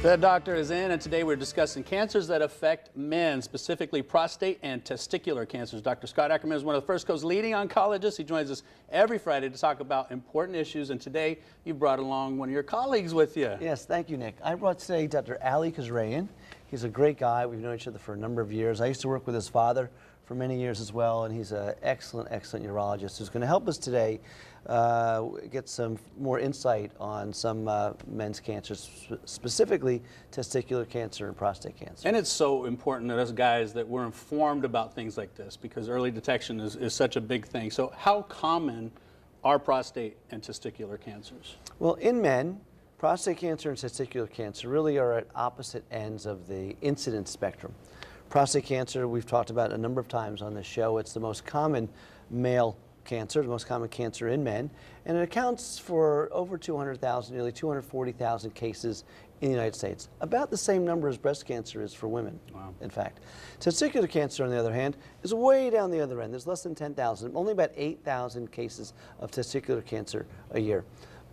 The doctor is in, and today we're discussing cancers that affect men, specifically prostate and testicular cancers. Dr. Scott Ackerman is one of the First Coast leading oncologists. He joins us every Friday to talk about important issues, and today you brought along one of your colleagues with you. Yes, thank you, Nick. I brought today Dr. Ali Kazrayan. He's a great guy. We've known each other for a number of years. I used to work with his father for many years as well, and he's an excellent urologist who's going to help us today get some more insight on some men's cancers, specifically testicular cancer and prostate cancer. And it's so important that us guys that we're informed about things like this, because early detection is such a big thing. So how common are prostate and testicular cancers? Well, in men, prostate cancer and testicular cancer really are at opposite ends of the incidence spectrum. Prostate cancer, we've talked about a number of times on this show. It's the most common male cancer, the most common cancer in men, and it accounts for over 200,000, nearly 240,000 cases in the United States. About the same number as breast cancer is for women, in fact. Testicular cancer, on the other hand, is way down the other end. There's less than 10,000, only about 8,000 cases of testicular cancer a year.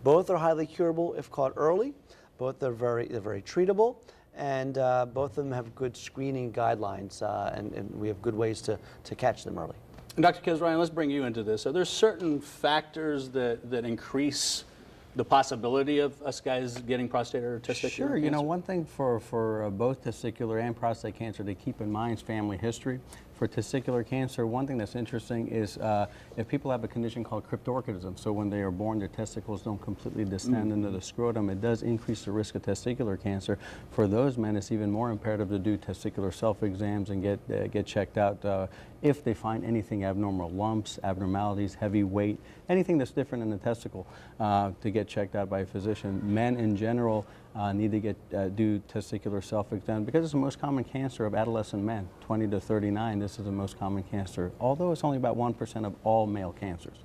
Both are highly curable if caught early. Both are very treatable. And both of them have good screening guidelines, and we have good ways to catch them early. And Dr. Kazrayan, let's bring you into this. Are there certain factors that increase the possibility of us guys getting prostate or testicular Sure. cancer? You know, one thing for both testicular and prostate cancer to keep in mind is family history. For testicular cancer, one thing that's interesting is if people have a condition called cryptorchidism, so when they are born, their testicles don't completely descend into the scrotum, it does increase the risk of testicular cancer. For those men, it's even more imperative to do testicular self-exams and get checked out if they find anything abnormal, lumps, abnormalities, heavy weight, anything that's different in the testicle, to get checked out by a physician. Men in general need to do testicular self-exam because it's the most common cancer of adolescent men, 20 to 39. This is the most common cancer, although it's only about 1% of all male cancers.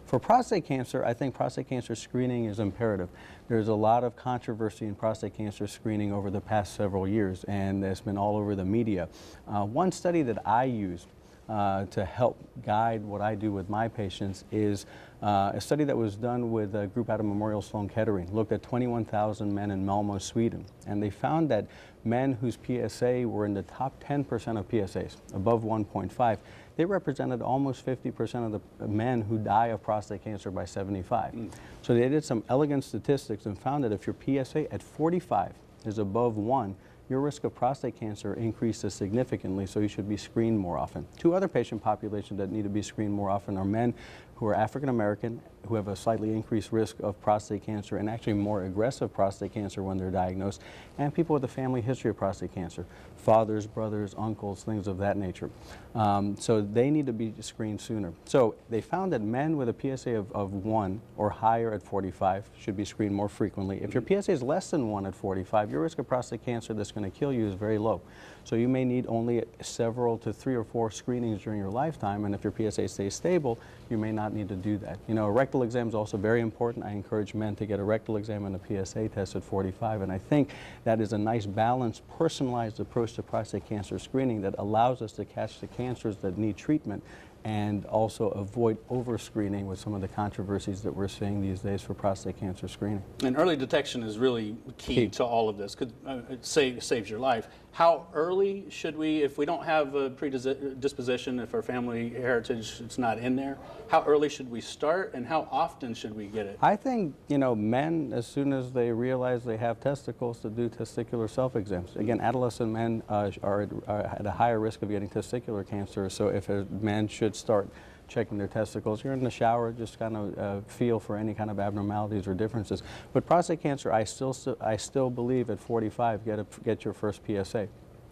For prostate cancer, I think prostate cancer screening is imperative. There's a lot of controversy in prostate cancer screening over the past several years, and it's been all over the media. One study that I used to help guide what I do with my patients is a study that was done with a group out of Memorial Sloan Kettering, looked at 21,000 men in Malmö, Sweden, and they found that men whose PSA were in the top 10% of PSAs, above 1.5, they represented almost 50% of the men who die of prostate cancer by 75. So they did some elegant statistics and found that if your PSA at 45 is above 1, your risk of prostate cancer increases significantly, so you should be screened more often. Two other patient populations that need to be screened more often are men who are African American, who have a slightly increased risk of prostate cancer and actually more aggressive prostate cancer when they're diagnosed, and people with a family history of prostate cancer, fathers, brothers, uncles, things of that nature. So they need to be screened sooner. So they found that men with a PSA of 1 or higher at 45 should be screened more frequently. If your PSA is less than 1 at 45, your risk of prostate cancer that's going to kill you is very low. So you may need only several to 3 or 4 screenings during your lifetime, and if your PSA stays stable, you may not need to do that. You know, a rectal exam is also very important. I encourage men to get a rectal exam and a PSA test at 45, and I think that is a nice balanced, personalized approach to prostate cancer screening that allows us to catch the cancers that need treatment and also avoid over-screening with some of the controversies that we're seeing these days for prostate cancer screening. And early detection is really key to all of this, because it saves your life. How early should we, if we don't have a predisposition, if our family heritage is not in there, how early should we start and how often should we get it? I think, you know, men, as soon as they realize they have testicles, to do testicular self-exams. Again, adolescent men are at a higher risk of getting testicular cancer, so if a man should start checking their testicles, you're in the shower, just kind of feel for any kind of abnormalities or differences. But prostate cancer, I still believe at 45, get your first PSA.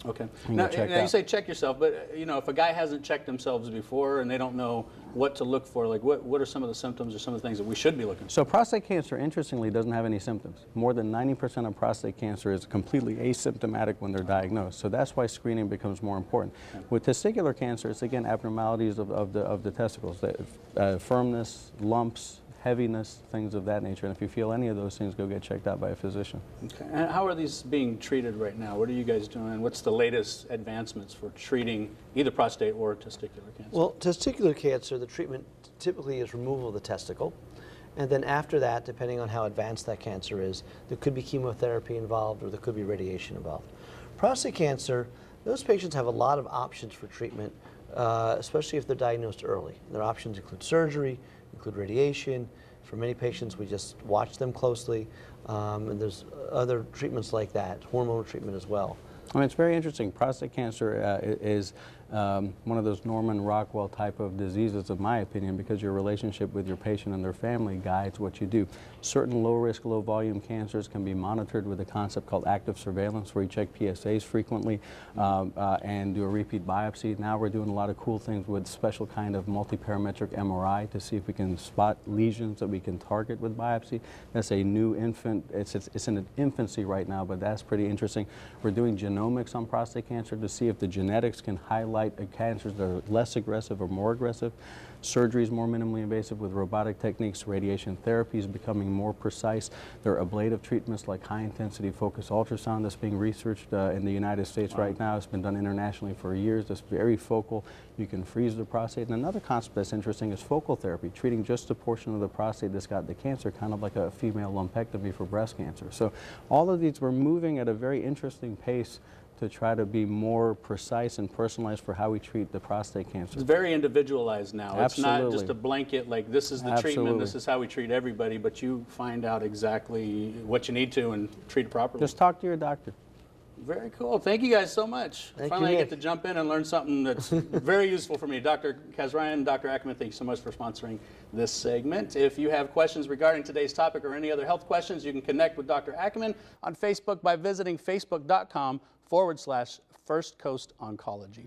Okay. Now you say check yourself, but you know, if a guy hasn't checked themselves before and they don't know what to look for, like what are some of the symptoms or some of the things that we should be looking for? So prostate cancer, interestingly, doesn't have any symptoms. More than 90% of prostate cancer is completely asymptomatic when they're diagnosed. So that's why screening becomes more important. Okay. With testicular cancer, it's again abnormalities of the testicles, firmness, lumps, heaviness, things of that nature. And if you feel any of those things, go get checked out by a physician. Okay. And how are these being treated right now? What are you guys doing? What's the latest advancements for treating either prostate or testicular cancer? Well, testicular cancer, the treatment typically is removal of the testicle. And then after that, depending on how advanced that cancer is, there could be chemotherapy involved or there could be radiation involved. Prostate cancer, those patients have a lot of options for treatment, especially if they're diagnosed early. Their options include surgery, include radiation. For many patients, we just watch them closely. And there's other treatments like that, hormonal treatment as well. I mean, it's very interesting. Prostate cancer is one of those Norman Rockwell type of diseases, in my opinion, because your relationship with your patient and their family guides what you do. Certain low-risk, low-volume cancers can be monitored with a concept called active surveillance, where you check PSAs frequently and do a repeat biopsy. Now we're doing a lot of cool things with special kind of multi-parametric MRI to see if we can spot lesions that we can target with biopsy. That's a new infant. It's in infancy right now, but that's pretty interesting. We're doing genomics on prostate cancer to see if the genetics can highlight cancers that are less aggressive or more aggressive. Surgery is more minimally invasive with robotic techniques. Radiation therapy is becoming more precise. There are ablative treatments like high-intensity focused ultrasound that's being researched in the United States right now. It's been done internationally for years. It's very focal. You can freeze the prostate. And another concept that's interesting is focal therapy, treating just a portion of the prostate that's got the cancer, kind of like a female lumpectomy for breast cancer. So all of these, we're moving at a very interesting pace to try to be more precise and personalized for how we treat the prostate cancer. It's very individualized now. Absolutely. It's not just a blanket, like this is the treatment, Absolutely. this is how we treat everybody, but you find out exactly what you need to and treat it properly. Just talk to your doctor. Very cool. Thank you guys so much. Thank Finally, you, I get Nick. to jump in and learn something that's very useful for me. Dr. Kazryan and Dr. Ackerman, thank you so much for sponsoring this segment. If you have questions regarding today's topic or any other health questions, you can connect with Dr. Ackerman on Facebook by visiting facebook.com/First Coast Oncology.